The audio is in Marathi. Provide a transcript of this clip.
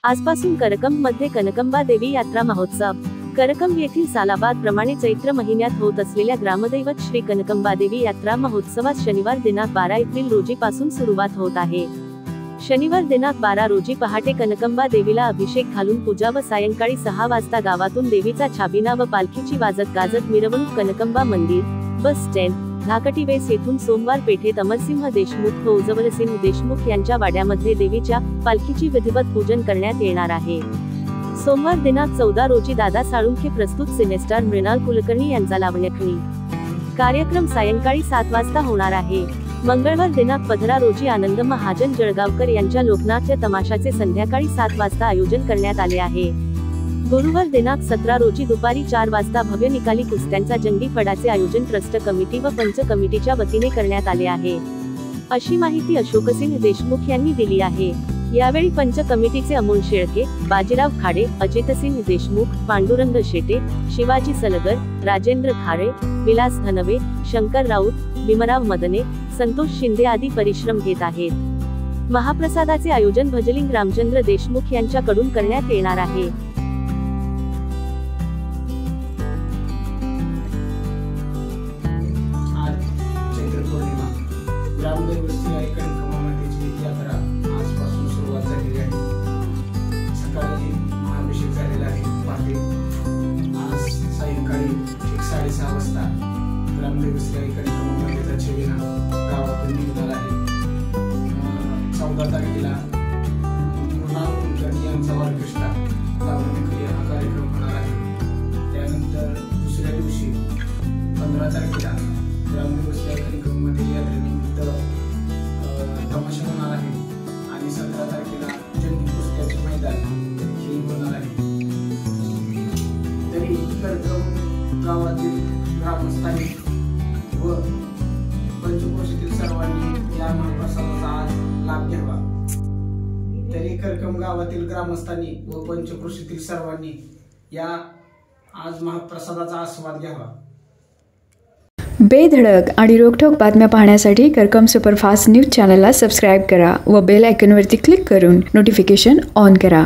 आजपासून करकंब मध्ये कनकंबा देवी यात्रा महोत्सव। करकंब येथील सालाबाद प्रमाणे चैत्र महिन्यात होत असलेल्या ग्रामदैवत श्री कनकंबा देवी यात्रा महोत्सवात शनिवार दिनांक 12 एप्रिल रोजी पासून सुरुवात होत आहे। शनिवार दिनांक 12 रोजी पहाटे कनकंबा देवीला अभिषेक घालून पूजा व सायंकाळी 6 वाजता गावातून देवीचा छाबिना व पालखीची वाजत गाजत मिरवणूक कनकंबा मंदिर, बस स्टँड, धाकटीवेस येथून सोमवार पेठेत अमरसिंह देशमुख व उजवलसिंह देशमुख यांच्या वाड्यामध्ये देवीच्या पालखीची विधिवत पूजन करण्यात येणार आहे। सोमवार दिनांक 14 रोजी दादा साळुंखे प्रस्तुत सिनेस्टार मृणाल कुलकर्णी यांचा लावण्यखणी कार्यक्रम सायंकाळी 7 वाजता होणार आहे। मंगळवार दिनांक 15 रोजी आनंद महाजन जळगावकर यांच्या लोकनाट्य तमाशाचे संध्याकाळी 7 वाजता आयोजन करण्यात आले आहे। गुरुवार दिनांक 17 रोजी दुपारी 4 वाजता भव्य निकाली कुस्त्यांचा जंगी फडाचे आयोजन ट्रस्ट कमिटी व पंच कमिटीच्या वतीने करण्यात आले आहे, अशी माहिती अशोकसिंह देशमुख यांनी दिली आहे। यावेळी पंच कमिटीचे अमोल शेळके, बाजीराव खाडे, अजितसिंह देशमुख, पांडुरंग शेटे, शिवाजी सलगर, राजेंद्र खारे, विलास धनवे, शंकर राऊत, भीमराव मदने, संतोष शिंदे आदी परिश्रम घेत आहेत। महाप्रसादाचे आयोजन भजलिंग रामचंद्र देशमुख यांच्याकडून करण्यात येणार आहे। आजपासून सुरुवात झालेली आहे। सकाळी महाअभिषेक झालेला आहे। आज सायंकाळी 6:30 वाजता ग्रामदेवश्री आई कनकंबाचा छबिना गावातून निघणार आहे। 14 तारखेला मृणाल कुलकर्णी यांचा ऑर्केस्ट्रा लावण्यासाठी हा कार्यक्रम होणार आहे। त्यानंतर दुसऱ्या दिवशी 15 तारखेला ग्रामदेवश्री आई कनकंबाच्या यात्रेनिमित्त तमाशा होणार आहे आणि 17 तारखेला जंगी कुस्त्याचे मैदान हे होणार आहे। तरी करकंब गावातील ग्रामस्थांनी व पंचक्रोशीतील सर्वांनी या महाप्रसादाचा आज लाभ घ्यावा। तरी करकंब गावातील ग्रामस्थांनी व पंचक्रोशीतील सर्वांनी या आज महाप्रसादाचा आस्वाद घ्यावा। बेधडक आणि रोखठोक बातम्या पाहण्यासाठी करकंब सुपरफास्ट न्यूज चॅनलला सबस्क्राईब करा व बेल आयकॉनवरती क्लिक करून नोटिफिकेशन ऑन करा।